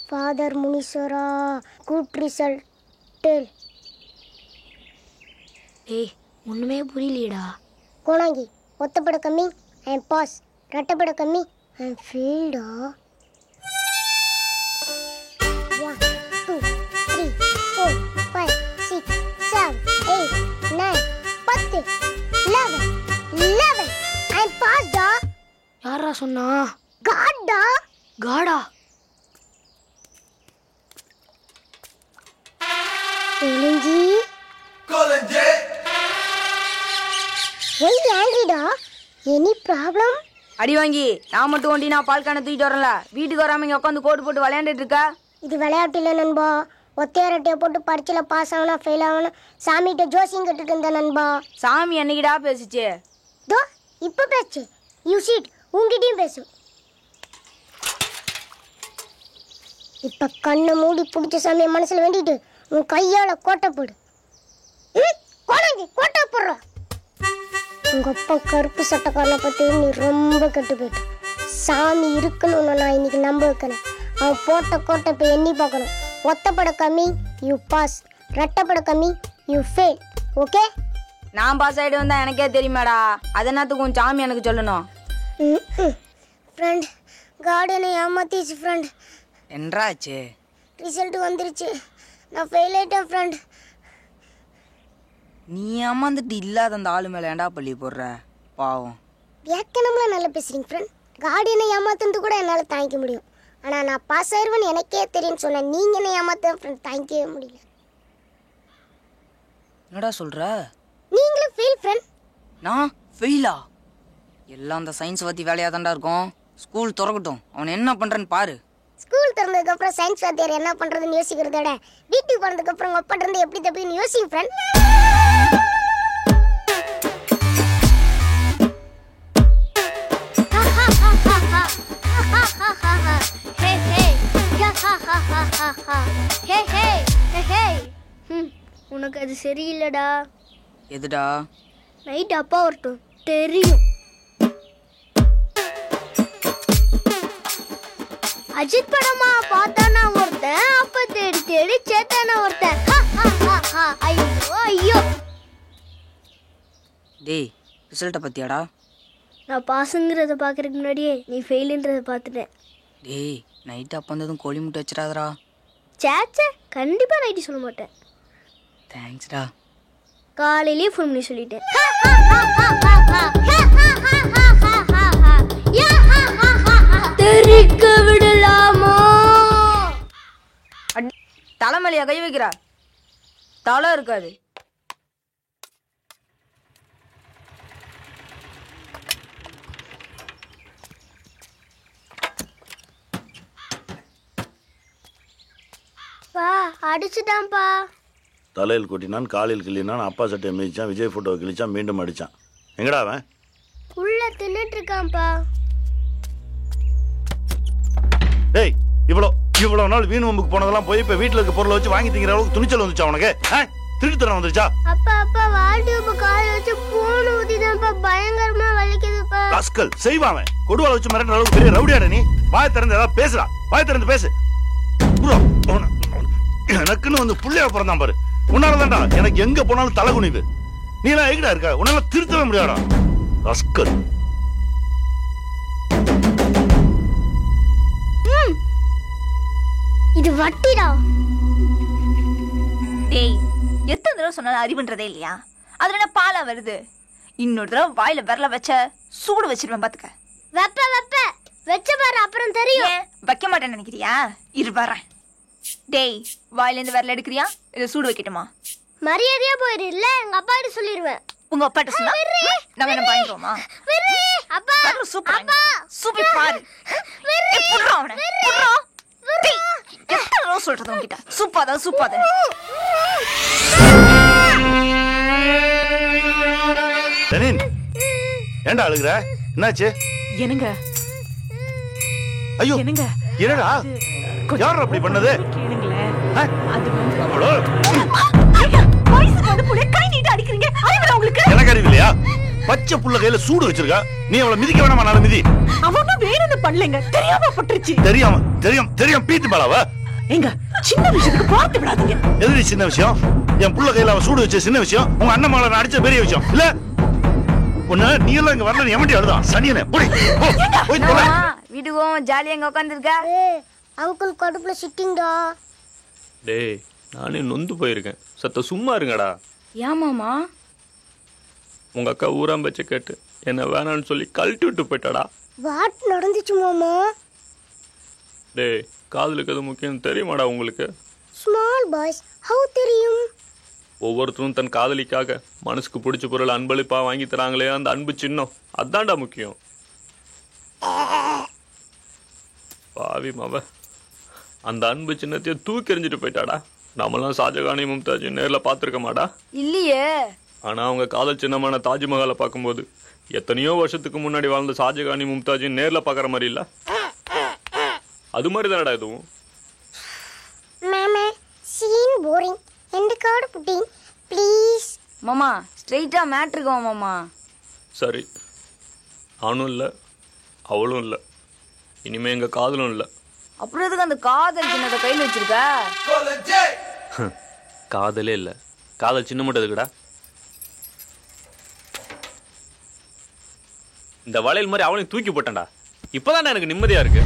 Father Muniswara, good result. Tell. ஏய் ஒண்ணுமே புரியலடா. கோணாங்கி ஒத்தப்பட கம்மி I am pass. ரெட்டப்பட கம்மி I am failed. 1 2 3 4 5 6 7 8 9 10 11 I am passed da. யாரா சொன்னா? God da. காடா? Kolanji. Why angry da? Any problem? அடி வாங்கி நான் மட்டும் ஒண்டி நான் பால் கான தூக்கிட்டு வரல. வீட்டுக்கு வராம இங்க உட்காந்து கோடு போட்டு விளையாண்டுட்டு இருக்கா. இது விளையாட்டு இல்லை நண்பா. ஒத்தையரட்டையை போட்டு பரீட்சையில் பாஸ் ஆகணும் ஃபெயில் ஆகணும் சாமிகிட்ட ஜோசியம் கட்டுட்டு இருந்தேன் நண்பா. சாமி என்னைக்கிடா பேசுச்சு? தோ இப்போ பேச்சு. யூ சீட் உங்ககிட்டயும் பேசு. இப்போ கண்ணை மூடி பிடிச்ச சாமியை மனசில் வேண்டிட்டு உன் கையால் கோட்டை போடு. கோணங்கி கோட்டை போடுற. உங்கள் அப்பா கருப்பு சட்டைக்காரனை பற்றி நீ ரொம்ப கெட்டு போயிட்ட. சாமி இருக்கணும்னு நான் இன்னைக்கு நம்ப வைக்கணும். அவன் போட்ட கோட்டை இப்போ எண்ணி பார்க்கணும். ஒத்தப்பட கம்மி யூ பாஸ், ரெட்டப்பட கம்மி யூ ஃபெயில். ஓகே? நான் பாஸ் ஆகிட்டு வந்தா எனக்கே தெரியுமாடா. அதனாத்துக்கு உன் சாமி எனக்கு சொல்லணும். ஃப்ரெண்ட் கார்டனை ஏமாத்திச்சு ஃப்ரெண்ட். என்றாச்சு? ரிசல்ட் வந்துருச்சு. நான் ஃபெயில் ஆயிட்டேன் ஃப்ரெண்ட். நீ ஏமாந்துட்டு இல்லாத அந்த ஆளு மேலே ஏண்டா பள்ளி போடுற? பாவம். வியாக்கணம்லாம் நல்லா பேசுறீங்க ஃப்ரெண்ட். கார்டனை ஏமாத்துறது கூட என்னால் தாங்கிக்க முடியும். ஆனால் நான் பாஸ் ஆயிடுவேன்னு எனக்கே தெரியும்னு சொன்னேன். நீங்கள் என்ன ஏமாத்த ஃப்ரெண்ட் தாங்கிக்கவே முடியல. என்னடா சொல்ற? நீங்களும் ஃபெயில் ஃப்ரெண்ட். நான் ஃபெயிலா? எல்லாம் அந்த சயின்ஸ் பற்றி வேலையாக தான்டா இருக்கும். ஸ்கூல் திறக்கட்டும், அவன் என்ன பண்ணுறேன்னு பாரு. ஸ்கூல் திறந்ததுக்கப்புறம் சயின்ஸ் வாத்தியார் என்ன பண்ணுறதுன்னு யோசிக்கிறத விட வீட்டுக்கு போனதுக்கப்புறம் உங்கள் அப்பாட்ட இருந்து எப்படி தப்பின்னு யோசிங்க ஃப்ரெண்ட். உனக்கு அது சரியில்லடா. எதுடா? நைட் அப்பா வரட்டும் தெரியும். அஜித் படமா பார்த்தானா ஒருத்தன், அப்ப தேடி தேடி சேத்தானா ஒருத்தன். ஐயோ ஐயோ. டேய் ரிசல்ட்டை பற்றியாடா? நான் பாஸுங்கிறத பார்க்கறதுக்கு முன்னாடியே நீ ஃபெயிலுன்றதை பார்த்துட்டேன். டேய் நைட்டு அப்போ வந்ததும் கோழி முட்டை வச்சிடாதடா. சேச்சே கண்டிப்பாக நைட்டு சொல்ல மாட்டேன். தேங்க்ஸ்டா. காலையிலேயே ஃபோன் பண்ணி சொல்லிட்டேன். தெரிக்க விடலாமா? தலைமலையா கை வைக்கிறா? தலை இருக்காது. பா அடிச்சுட்டான்ப்பா. தலையில் கொட்டினான், காலில் கிள்ளினான், அப்பா சட்டையை மிதிச்சான், விஜய் ஃபோட்டோவை கிழிச்சான், மீண்டும் அடித்தான். எங்கடா அவன்? உள்ள தின்னுட்டு இருக்கான்ப்பா. டேய் இவ்வளோ நாள் வீண் வம்புக்கு போனதெல்லாம் போய் இப்போ வீட்டில் இருக்க பொருளை வச்சு வாங்கி திங்கிற அளவுக்கு துணிச்சல் வந்துச்சா உனக்கு? திருட்டுத்தனம் வந்துருச்சா? அப்பா வால் டியூப் கால் வச்சு பூணு ஊத்திதான்ப்பா பயங்கரமா வலிக்குதுப்பா. ராஸ்கல் செய்வான். கொடுவாளை வச்சு மிரட்டுற அளவுக்கு பெரிய ரவுடியாட நீ? வாய் திறந்து ஏதாவது பேசுடா. வாய் திறந்து பேசு. எனக்குன்னு வந்து புள்ளையா பிறந்தான் பாரு. உன்னாலதான்டா எனக்கு எங்க போனாலும் தலை குனிது. நீ எல்லாம் எங்கடா இருக்க? உன்னால திருத்தவே முடியாடா ராஸ்கல். இது வட்டிடா. டேய் எத்தனை தடவை சொன்னாலும் அறிவுன்றதே இல்லையா? அதுல என்ன பாலா வருது? இன்னொரு தடவை வாயில விரல வச்ச சூடு வச்சிருவேன் பாத்துக்க. வெச்ச பாரு அப்புறம் தெரியும். வைக்க மாட்டேன்னு நினைக்கிறியா? இரு வரேன். டேய் வாயில இருந்து விரல எடுக்கிறியா இல்ல சூடு வைக்கட்டுமா? மரியாதையா போயிரு, இல்ல எங்க அப்பா கிட்ட சொல்லிடுவேன். உங்க அப்பாட்ட சொன்னா நம்ம என்ன பயந்துருவோமா? அப்பா சூப்பர் சூப்பர் பாரு. புடுறா அவனை, புடுறா. டேய் எத்தனை தடவை சொல்றது உன்கிட்ட? சூப்பாதான். டெனின் ஏண்டா அழுகுற? என்னாச்சு? என்னங்க? ஐயோ என்னங்க? என்னடா? யார் அப்படி பண்ணது? கை நீட்டு அடிக்கிறீங்க. அறிவுல உங்களுக்கு? எனக்கு அறிவு இல்லையா? பச்சை புள்ள கையில சூடு வச்சிருக்கா, நீ அவளை மிதிக்க வேணாமா? நாளை மிதி. அவங்க வேணும்னு பண்ணலைங்க, தெரியாம பட்டுருச்சு. தெரியாம பீத்து மேலாவா? எங்க சின்ன விஷயத்துக்கு பார்த்து விடாதீங்க. எதிரி சின்ன விஷயம்? என் புள்ள கையில அவன் சூடு வச்ச சின்ன விஷயம், உங்க அண்ணன் மகளை நான் அடிச்ச பெரிய விஷயம் இல்ல? ஒண்ணு நீ எல்லாம் இங்க வரல, எவன்டி அழுதான்? சனியனே போய் தொலை. வீட்டுக்கும் ஜாலியா இங்க உட்காந்துருக்கா. அங்கிள் கடுப்புல சிட்டிங்கடா. டேய் நானே நொந்து போயிருக்கேன், சத்த சும்மா இருங்கடா. ஏமாமா? உங்க அக்கா ஊராம்பச்ச கேட்டு என்ன வேணான்னு சொல்லி கழட்டி விட்டு போயிட்டாடா. வாட் நடந்துச்சு மாமா? டேய் காதலுக்கு அது முக்கியம் தெரியுமாடா உங்களுக்கு? ஸ்மால் பாய்ஸ் ஹவு தெரியும்? ஒவ்வொருத்தரும் தன் காதலிக்காக மனசுக்கு பிடிச்ச பொருள் அன்பளிப்பா வாங்கி தராங்களே, அந்த அன்பு சின்னம் அதான்டா முக்கியம். பாவி மாவ, அந்த அன்பு சின்னத்தையே தூக்கி எறிஞ்சிட்டு போயிட்டாடா. நம்மளாம் ஷாஜகானையும் மும்தாஜையும் நேர்ல பார்த்துருக்க மாட்டா இல்லையே. ஆனா அவங்க காதல் சின்னமான தாஜ்மஹாலை பார்க்கும்போது எத்தனையோ வருஷத்துக்கு முன்னாடி வாழ்ந்த ஷாஜகானையும் மும்தாஜையும் நேர்ல பார்க்குற மாதிரி இல்ல? அது மாதிரி தானடா இதுவும். மாமா சீன் போரிங், எந்த கார்டு புட்டிங் ப்ளீஸ். மாமா ஸ்ட்ரைட்டா மேட்ருக்கு வா மாமா. சரி, நானும் இல்லை அவளும் இல்லை, இனிமே எங்க காதலும் இல்லை. அப்புறம் எதுக்கு அந்த காதல் சின்னத்தை கையில் வச்சிருக்க? காதலே இல்லை, காதல் சின்ன மட்டும் எதுக்குடா? இந்த வளையல் மாதிரி அவளையும் தூக்கி போட்டேன்டா. இப்போதான் எனக்கு நிம்மதியா இருக்கு.